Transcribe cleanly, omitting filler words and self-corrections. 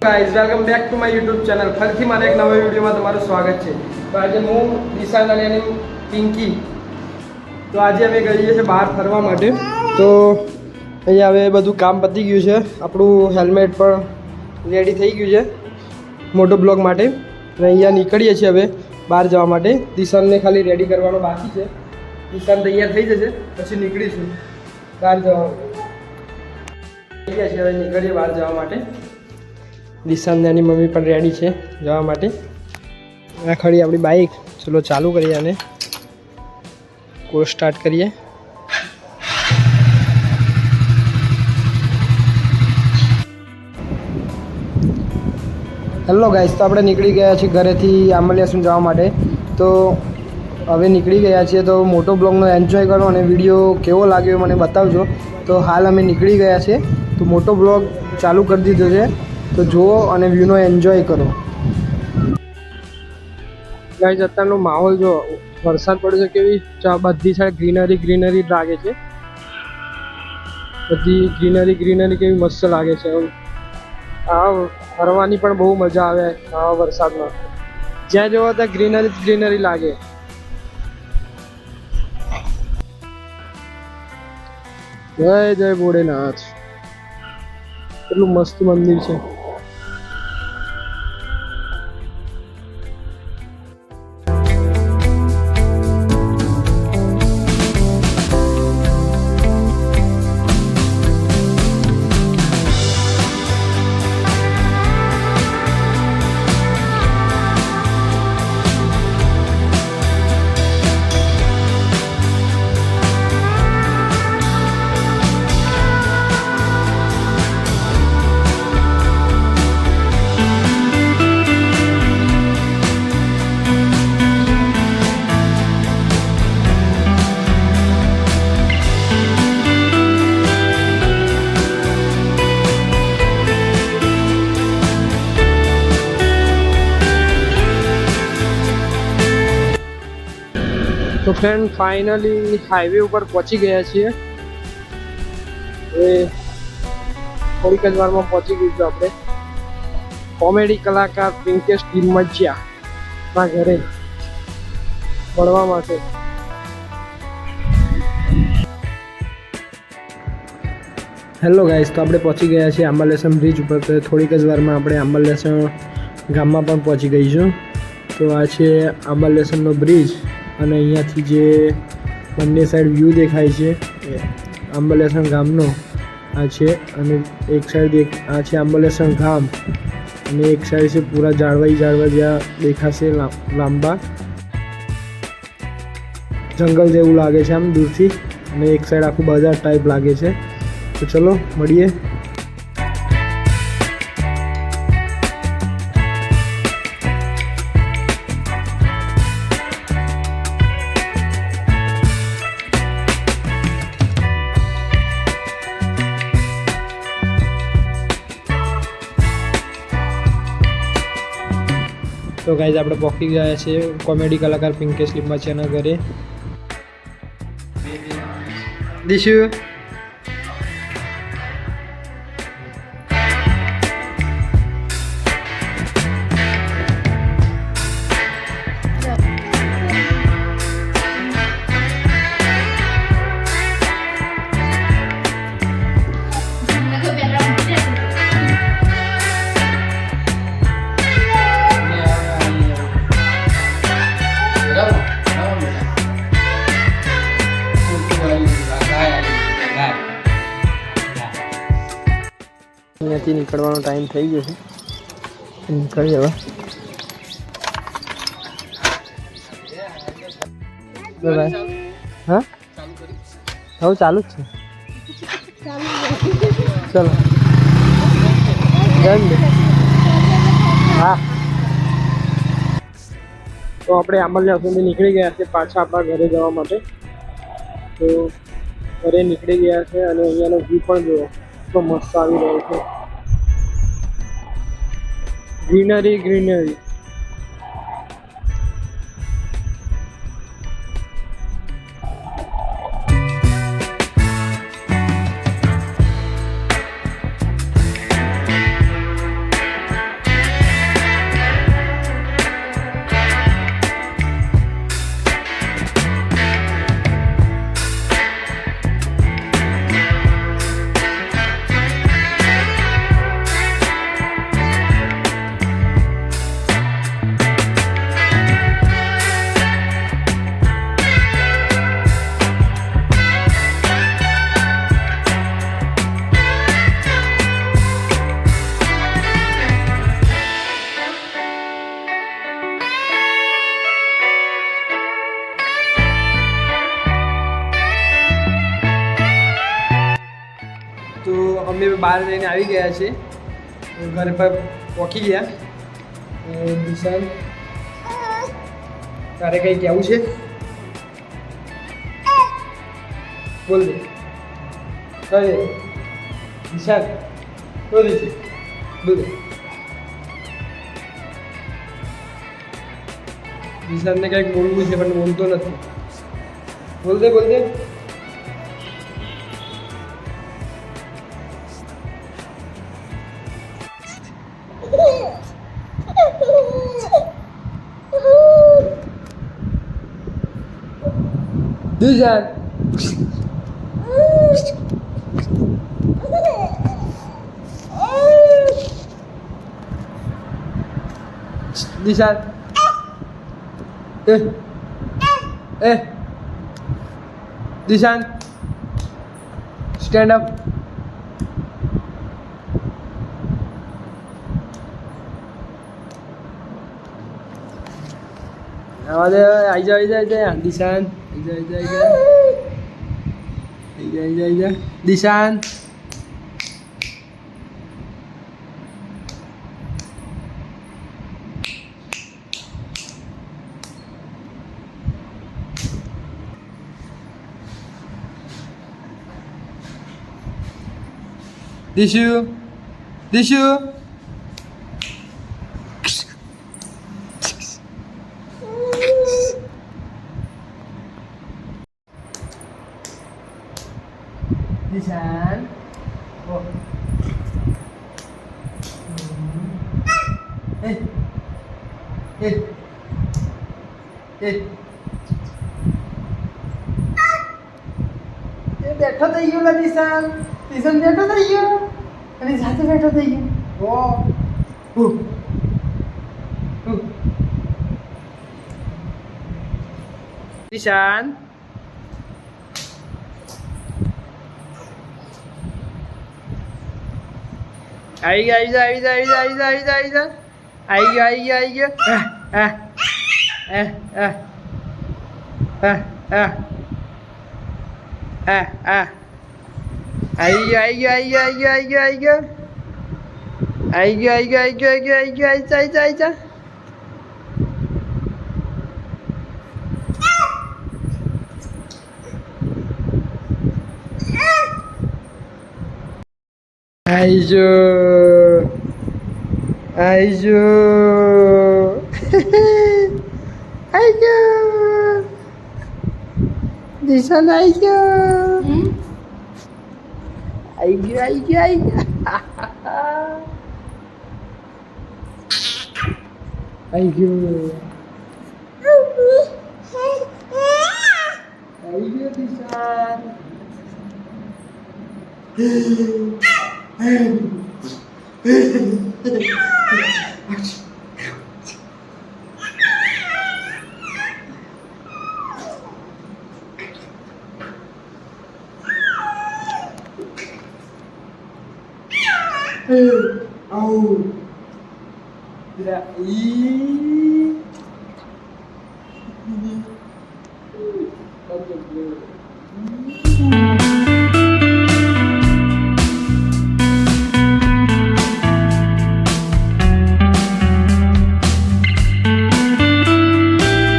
Guys welcome back to my YouTube channel. ફરીથી મારા એક નવા વિડીયોમાં તમારું સ્વાગત છે. તો આજે હું દિશાન અને એની પિંકી, તો આજે અમે ગઈએ છીએ બહાર ફરવા માટે. તો અહીંયા હવે બધું કામ પતી ગયું છે, આપણું હેલ્મેટ પણ રેડી થઈ ગયું છે મોટો બ્લોગ માટે. અને અહીંયા નીકળીએ છીએ હવે બહાર જવા માટે. દિશાનને ખાલી રેડી કરવાનો બાકી છે. દિશાન તૈયાર થઈ જશે પછી નીકળીશું બહાર જવા. થઈ ગયા છે, હવે નીકળીએ બહાર જવા માટે. દિશાન એની મમ્મી પણ રેડી છે જવા માટે. આ ખડી આપણી બાઇક. ચલો ચાલુ કરીએ અને કોર્સ સ્ટાર્ટ કરીએ. હેલો ગાઈસ, તો આપણે નીકળી ગયા છીએ ઘરેથી આંબલિયાસુન જવા માટે. તો હવે નીકળી ગયા છીએ, તો મોટો બ્લોગનો એન્જોય કરો અને વિડીયો કેવો લાગ્યો મને બતાવજો. તો હાલ અમે નીકળી ગયા છીએ, તો મોટો બ્લોગ ચાલુ કરી દીધો છે, તો જુઓ અને વ્યૂનો એન્જોય કરો. ગાઈસ, અત્યારનો માહોલ જો વરસાદ પડ્યો છે, કેવી બધી સાઈડ ગ્રીનરી લાગે છે. બધી ગ્રીનરી કેવી મસ્ત લાગે છે. આ ફરવાની પણ બહુ મજા આવે આવા વરસાદમાં. જ્યાં જોવો ત્યાં ગ્રીનરી લાગે. જય જય ભોળેનાથ. કેટલું મસ્ત મંદિર છે. તો ફ્રેન્ડ, ફાઇનલી હાઈવે ઉપર પહોંચી ગયા છીએ. એ થોડીક જ વારમાં પહોંચી ગયું છું આપણે કોમેડી કલાકાર પિંકેશ ટીમચિયાના ઘરે મળવા માટે. હેલો ગાઈસ, તો આપણે પહોંચી ગયા છીએ આંબલિયાસન બ્રિજ ઉપર. તો થોડીક જ વારમાં આપણે આંબલિયાસન ગામમાં પણ પહોંચી ગઈશું. તો આ છે આંબલિયાસનનો બ્રિજ અને અહીંયાથી જે બંને સાઈડ વ્યૂ દેખાય છે એ આંબલિયાસન ગામનો આ છે. અને એક સાઈડ આ છે આંબલિયાસન ગામ અને એક સાઈડ છે પૂરા ઝાડવા જ્યાં દેખાશે લાંબા જંગલ જેવું લાગે છે આમ દૂરથી. અને એક સાઈડ આખું બજાર ટાઈપ લાગે છે. તો ચલો મળીએ. તો ગાઈઝ, આપણે પહોંચી ગયા છે કોમેડી કલાકાર પિંકેશ લિંબાચિયાના ઘરે. દિશુ, અહીંયાથી નીકળવાનો ટાઈમ થઈ ગયો છે. નીકળી હવે. હા, હવે ચાલુ જ છે. ચલો હા. તો આપણે આંબલિયાસુનથી નીકળી ગયા છે પાછા આપણા ઘરે જવા માટે. તો ઘરે નીકળી ગયા છે અને અહીંયાનો વ્યૂ પણ જુઓ, તો મસ્ત આવી રહ્યો છે. ગ્રીનરી. બહાર જઈને આવી ગયા છે, ઘર પર પહોંચી ગયા. દિશાન, તારે કંઈ કહેવું છે? બોલ દે. કઈ દિશાન બોલ દે, બોલ દે. દિશાનને કંઈક બોલવું છે પણ બોલતો નથી. બોલ દે, બોલ દે. દિશાન, દિશાન, દિશાન, સ્ટેન્ડ અપ. આવા દે, આઈ જા, આઈ જા, આઈ જા. દિશાન, આઈ જા, આઈ જા, આઈ જા, આઈ જા, આઈ જા, આઈ જા. દિશાન, Dishu, Dishu. દિશાન, oh. Eh, eh, eh. બેઠો થઈ ગયો ને દિશાન. દિશાન બેઠો થઈ ગયો અને સાથે બેઠો થઈ ગયો. દિશાન, આવી ગયા, આવી જા, આવી જા, આવી જા, આવી જા, આવી જા, આવી જા, આવી ગયા, આવી ગયા, આવી ગયા, આવી ગયા, આવી ગયા, આવી ગયા, આવી ગયા, આવી ગયા, આવી ગયા, આવી ગયા, આવી ગયા, આવી ગયા, આવી ગયા, આવી જા, આવી જા, આવી જા. આઈજો, આઈજો, આઈજો. દિશાન આઈ ગયો, આઈ ગયો, આઈ ગયો, આઈ ગયો, આઈ ગયો, આઈ ગયો દિશાન. Oh, tidak ini.